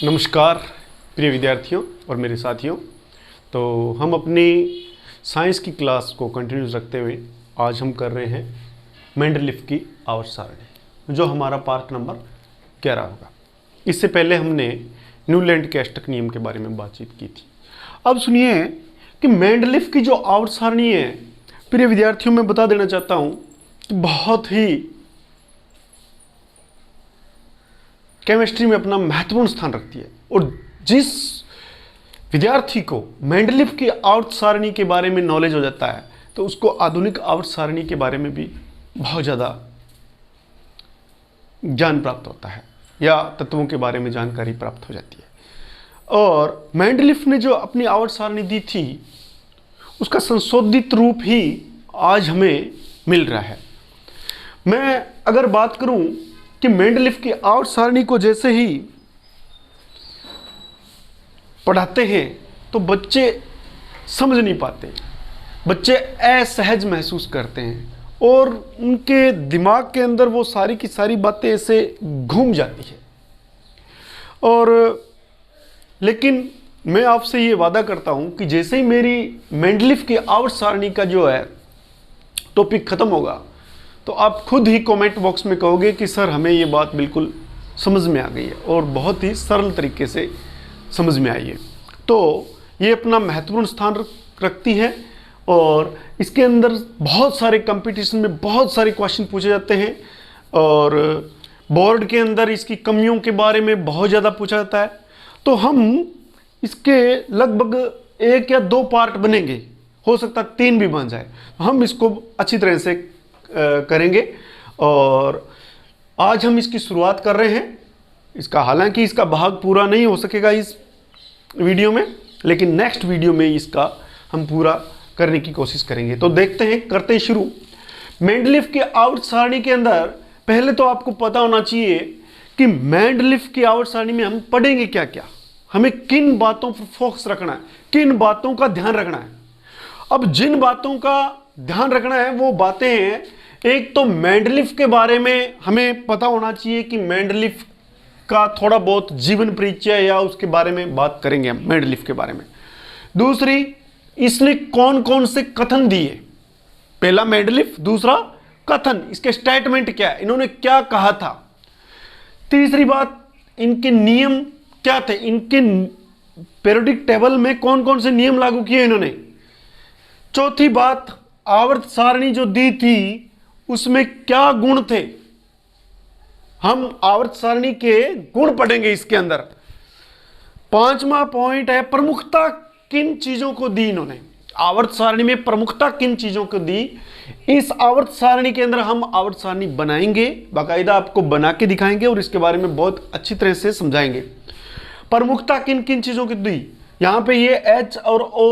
नमस्कार प्रिय विद्यार्थियों और मेरे साथियों। तो हम अपनी साइंस की क्लास को कंटिन्यूस रखते हुए आज हम कर रहे हैं मेंडलीफ की आवर्त सारणी, जो हमारा पार्ट नंबर 11 होगा। इससे पहले हमने न्यूलैंड के अष्टक नियम के बारे में बातचीत की थी। अब सुनिए कि मेंडलीफ की जो आवर्त सारणी है, प्रिय विद्यार्थियों मैं बता देना चाहता हूँ कि बहुत ही केमिस्ट्री में अपना महत्वपूर्ण स्थान रखती है। और जिस विद्यार्थी को मेंडलीफ की आवर्त सारणी के बारे में नॉलेज हो जाता है तो उसको आधुनिक आवर्त सारणी के बारे में भी बहुत ज़्यादा ज्ञान प्राप्त होता है या तत्वों के बारे में जानकारी प्राप्त हो जाती है। और मेंडलीफ ने जो अपनी आवर्त सारणी दी थी उसका संशोधित रूप ही आज हमें मिल रहा है। मैं अगर बात करूं कि मेंडलीफ की आवर्त सारणी को जैसे ही पढ़ाते हैं तो बच्चे समझ नहीं पाते, बच्चे असहज महसूस करते हैं और उनके दिमाग के अंदर वो सारी की सारी बातें ऐसे घूम जाती है। और लेकिन मैं आपसे ये वादा करता हूँ कि जैसे ही मेरी मेंडलीफ की आवर्त सारणी का जो है टॉपिक ख़त्म होगा तो आप खुद ही कमेंट बॉक्स में कहोगे कि सर हमें ये बात बिल्कुल समझ में आ गई है और बहुत ही सरल तरीके से समझ में आई है। तो ये अपना महत्वपूर्ण स्थान रखती है और इसके अंदर बहुत सारे कंपटीशन में बहुत सारे क्वेश्चन पूछे जाते हैं और बोर्ड के अंदर इसकी कमियों के बारे में बहुत ज़्यादा पूछा जाता है। तो हम इसके लगभग 1 या 2 पार्ट बनेंगे, हो सकता है 3 भी बन जाए। हम इसको अच्छी तरह से करेंगे और आज हम इसकी शुरुआत कर रहे हैं। इसका हालांकि इसका भाग पूरा नहीं हो सकेगा इस वीडियो में, लेकिन नेक्स्ट वीडियो में इसका हम पूरा करने की कोशिश करेंगे। तो देखते हैं, करते हैं शुरू। मेंडलीफ की आवर्त सारणी के अंदर पहले तो आपको पता होना चाहिए कि मेंडलीफ की आवर्त सारणी में हम पढ़ेंगे क्या क्या, हमें किन बातों पर फोकस रखना है, किन बातों का ध्यान रखना है। अब जिन बातों का ध्यान रखना है वो बातें हैं, एक तो मेंडलीफ के बारे में हमें पता होना चाहिए कि मेंडलीफ का थोड़ा बहुत जीवन परिचय या उसके बारे में बात करेंगे हम मेंडलीफ के बारे में। दूसरी, इसने कौन कौन से कथन दिए, पहला मेंडलीफ, दूसरा कथन, इसके स्टेटमेंट क्या है, इन्होंने क्या कहा था। तीसरी बात, इनके नियम क्या थे, इनके पीरियोडिक टेबल में कौन कौन से नियम लागू किए इन्होंने। चौथी बात, आवर्त सारणी जो दी थी उसमें क्या गुण थे, हम आवर्त सारणी के गुण पढ़ेंगे इसके अंदर। 5वां पॉइंट है प्रमुखता किन चीजों को दी इन्होंने, आवर्त सारणी में प्रमुखता किन चीजों को दी। इस आवर्त सारणी के अंदर हम आवर्त सारणी बनाएंगे, बाकायदा आपको बना के दिखाएंगे और इसके बारे में बहुत अच्छी तरह से समझाएंगे। प्रमुखता किन किन चीजों की दी, यहां पे ये H और O,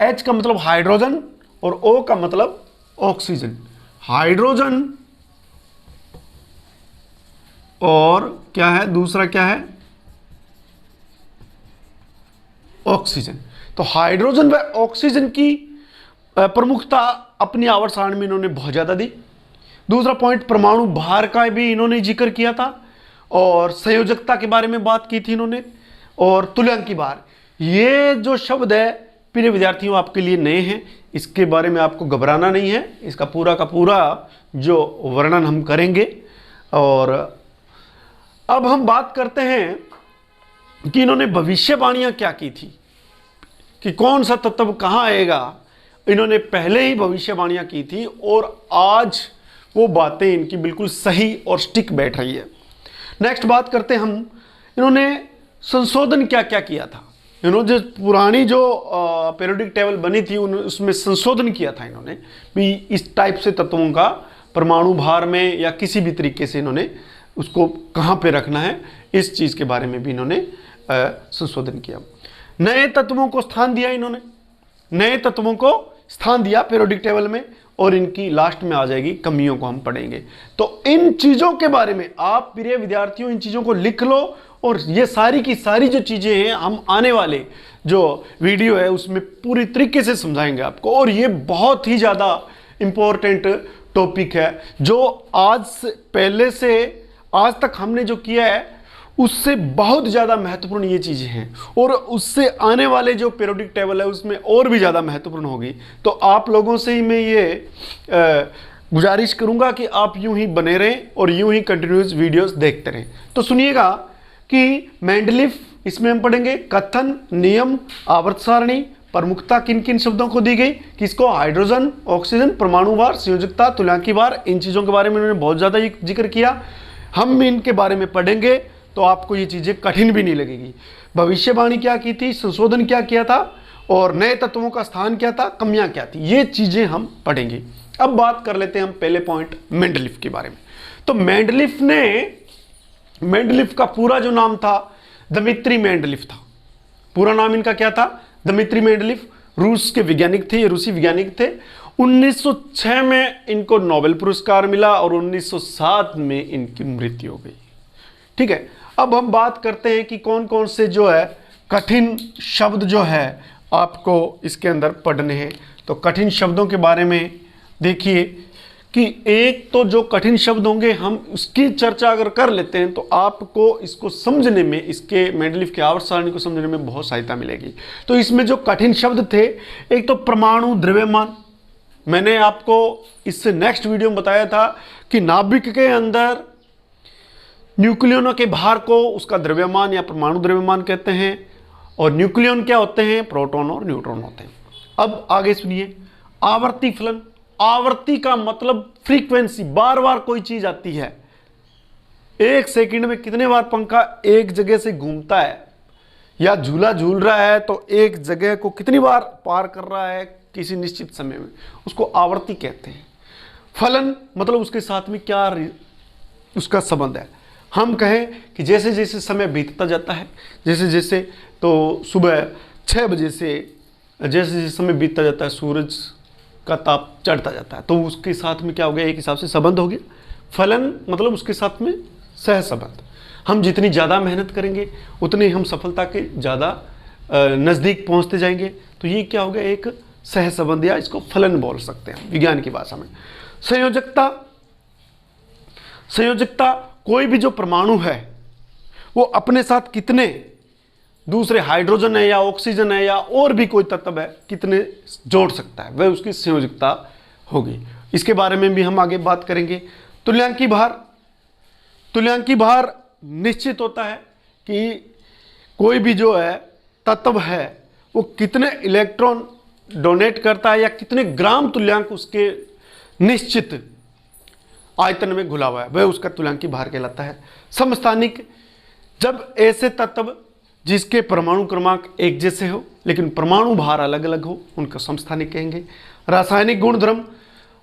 H का मतलब हाइड्रोजन और O का मतलब ऑक्सीजन। हाइड्रोजन और क्या है, दूसरा क्या है, ऑक्सीजन। तो हाइड्रोजन व ऑक्सीजन की प्रमुखता अपनी आवर्त सारणी में इन्होंने बहुत ज्यादा दी। दूसरा पॉइंट, परमाणु भार का भी इन्होंने जिक्र किया था और संयोजकता के बारे में बात की थी इन्होंने, और तुल्यांकी भार। ये जो शब्द है प्रिय विद्यार्थियों आपके लिए नए हैं, इसके बारे में आपको घबराना नहीं है, इसका पूरा का पूरा जो वर्णन हम करेंगे। और अब हम बात करते हैं कि इन्होंने भविष्यवाणियां क्या की थी, कि कौन सा तत्व कहां आएगा। इन्होंने पहले ही भविष्यवाणियां की थी और आज वो बातें इनकी बिल्कुल सही और स्टिक बैठ रही है। नेक्स्ट बात करते हैं हम, इन्होंने संशोधन क्या क्या किया था। इन्होंने जो पुरानी जो पीरियोडिक टेबल बनी थी उसमें संशोधन किया था इन्होंने भी, इस टाइप से तत्वों का परमाणु भार में या किसी भी तरीके से इन्होंने उसको कहाँ पे रखना है, इस चीज़ के बारे में भी इन्होंने संशोधन किया। नए तत्वों को स्थान दिया इन्होंने, नए तत्वों को स्थान दिया पीरियोडिक टेबल में, और इनकी लास्ट में आ जाएगी कमियों को हम पढ़ेंगे। तो इन चीज़ों के बारे में आप प्रिय विद्यार्थियों इन चीज़ों को लिख लो और ये सारी की सारी जो चीज़ें हैं हम आने वाले जो वीडियो है उसमें पूरी तरीके से समझाएंगे आपको। और ये बहुत ही ज़्यादा इम्पोर्टेंट टॉपिक है जो आज पहले से आज तक हमने जो किया है उससे बहुत ज़्यादा महत्वपूर्ण ये चीज़ें हैं, और उससे आने वाले जो पीरियोडिक टेबल है उसमें और भी ज़्यादा महत्वपूर्ण होगी। तो आप लोगों से ही मैं ये गुजारिश करूंगा कि आप यूं ही बने रहें और यूं ही कंटिन्यूस वीडियोस देखते रहें। तो सुनिएगा कि मेंडलीफ, इसमें हम पढ़ेंगे कथन, नियम, आवर्त सारणी, प्रमुखता किन किन शब्दों को दी गई, किसको, हाइड्रोजन, ऑक्सीजन, परमाणुवार, संयोजकता, तुल्यांकीवार, इन चीज़ों के बारे में उन्होंने बहुत ज़्यादा जिक्र किया। हम इनके बारे में पढ़ेंगे तो आपको ये चीज़ें कठिन भी नहीं लगेगी। भविष्यवाणी क्या की थी, संशोधन क्या किया था, और नए तत्वों का स्थान क्या था, कमियां क्या थी, ये चीज़ें हम पढ़ेंगे। अब बात कर लेते हैं हम पहले पॉइंट मेंडलीफ के बारे में। तो मेंडलीफ का पूरा जो नाम था दमित्री मेंडलीफ था। पूरा नाम इनका क्या था, दमित्री मेंडलीफ। रूस के वैज्ञानिक थे, ये रूसी वैज्ञानिक थे। 1906 में इनको नोबेल पुरस्कार मिला और 1907 में इनकी मृत्यु हो गई। ठीक है, अब हम बात करते हैं कि कौन कौन से जो है कठिन शब्द जो है आपको इसके अंदर पढ़ने हैं। तो कठिन शब्दों के बारे में देखिए कि एक तो जो कठिन शब्द होंगे हम उसकी चर्चा अगर कर लेते हैं तो आपको इसको समझने में, इसके मेंडलीफ की आवर्त सारणी को समझने में बहुत सहायता मिलेगी। तो इसमें जो कठिन शब्द थे, एक तो परमाणु द्रव्यमान। मैंने आपको इससे नेक्स्ट वीडियो में बताया था कि नाभिक के अंदर न्यूक्लियनों के भार को उसका द्रव्यमान या परमाणु द्रव्यमान कहते हैं, और न्यूक्लियन क्या होते हैं, प्रोटॉन और न्यूट्रॉन होते हैं। अब आगे सुनिए, आवर्ती फलन। आवर्ती का मतलब फ्रीक्वेंसी, बार बार कोई चीज आती है। एक सेकंड में कितने बार पंखा एक जगह से घूमता है, या झूला झूल रहा है तो एक जगह को कितनी बार पार कर रहा है किसी निश्चित समय में, उसको आवर्ती कहते हैं। फलन मतलब उसके साथ में क्या उसका संबंध है। हम कहें कि जैसे जैसे समय बीतता जाता है, जैसे जैसे तो सुबह 6 बजे से जैसे जैसे समय बीतता जाता है सूरज का ताप चढ़ता जाता है, तो उसके साथ में क्या हो गया, एक हिसाब से संबंध हो गया। फलन मतलब उसके साथ में सह संबंध। हम जितनी ज़्यादा मेहनत करेंगे उतनी हम सफलता के ज़्यादा नज़दीक पहुंचते जाएंगे। तो ये क्या हो गया, एक सह संबंध, या इसको फलन बोल सकते हैं विज्ञान की भाषा में। संयोजकता। संयोजकता कोई भी जो परमाणु है वो अपने साथ कितने दूसरे हाइड्रोजन है या ऑक्सीजन है या और भी कोई तत्व है कितने जोड़ सकता है, वह उसकी संयोजकता होगी। इसके बारे में भी हम आगे बात करेंगे। तुल्यांकी भार। तुल्यांकी भार निश्चित होता है कि कोई भी जो है तत्व है वो कितने इलेक्ट्रॉन डोनेट करता है या कितने ग्राम तुल्यांक उसके निश्चित आयतन में घुला हुआ है, वह उसका तुल्यांकी भार कहलाता है। समस्थानिक, जब ऐसे तत्व जिसके परमाणु क्रमांक एक जैसे हो लेकिन परमाणु भार अलग अलग हो, उनको समस्थानिक कहेंगे। रासायनिक गुणधर्म।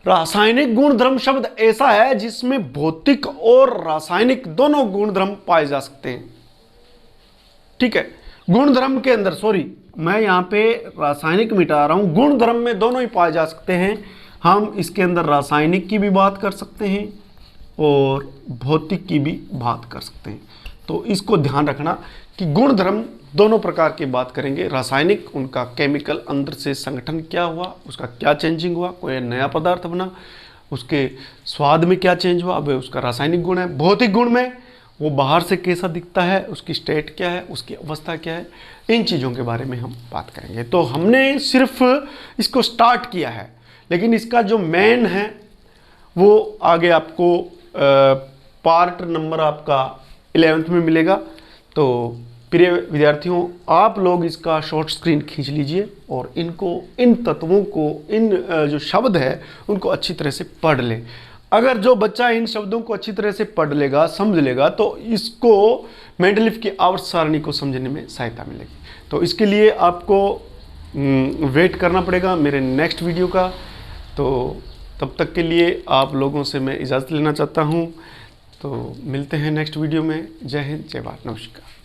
रासायनिक गुणधर्म शब्द ऐसा है जिसमें भौतिक और रासायनिक दोनों गुणधर्म पाए जा सकते हैं। ठीक है, गुणधर्म के अंदर, सॉरी मैं यहां पे रासायनिक मिटा रहा हूं, गुणधर्म में दोनों ही पाए जा सकते हैं। हम इसके अंदर रासायनिक की भी बात कर सकते हैं और भौतिक की भी बात कर सकते हैं। तो इसको ध्यान रखना कि गुणधर्म दोनों प्रकार की बात करेंगे। रासायनिक, उनका केमिकल अंदर से संगठन क्या हुआ, उसका क्या चेंजिंग हुआ, कोई नया पदार्थ बना, उसके स्वाद में क्या चेंज हुआ, अब उसका रासायनिक गुण है। भौतिक गुण में वो बाहर से कैसा दिखता है, उसकी स्टेट क्या है, उसकी अवस्था क्या है, इन चीज़ों के बारे में हम बात करेंगे। तो हमने सिर्फ इसको स्टार्ट किया है, लेकिन इसका जो मेन है वो आगे आपको पार्ट नंबर आपका 11th में मिलेगा। तो प्रिय विद्यार्थियों, आप लोग इसका शॉर्ट स्क्रीन खींच लीजिए और इनको, इन तत्वों को, इन जो शब्द है उनको अच्छी तरह से पढ़ लें। अगर जो बच्चा इन शब्दों को अच्छी तरह से पढ़ लेगा, समझ लेगा, तो इसको मेंडलीफ की आवर्त सारणी को समझने में सहायता मिलेगी। तो इसके लिए आपको वेट करना पड़ेगा मेरे नेक्स्ट वीडियो का। तो तब तक के लिए आप लोगों से मैं इजाज़त लेना चाहता हूँ। तो मिलते हैं नेक्स्ट वीडियो में। जय हिंद, जय भारत, नमस्कार।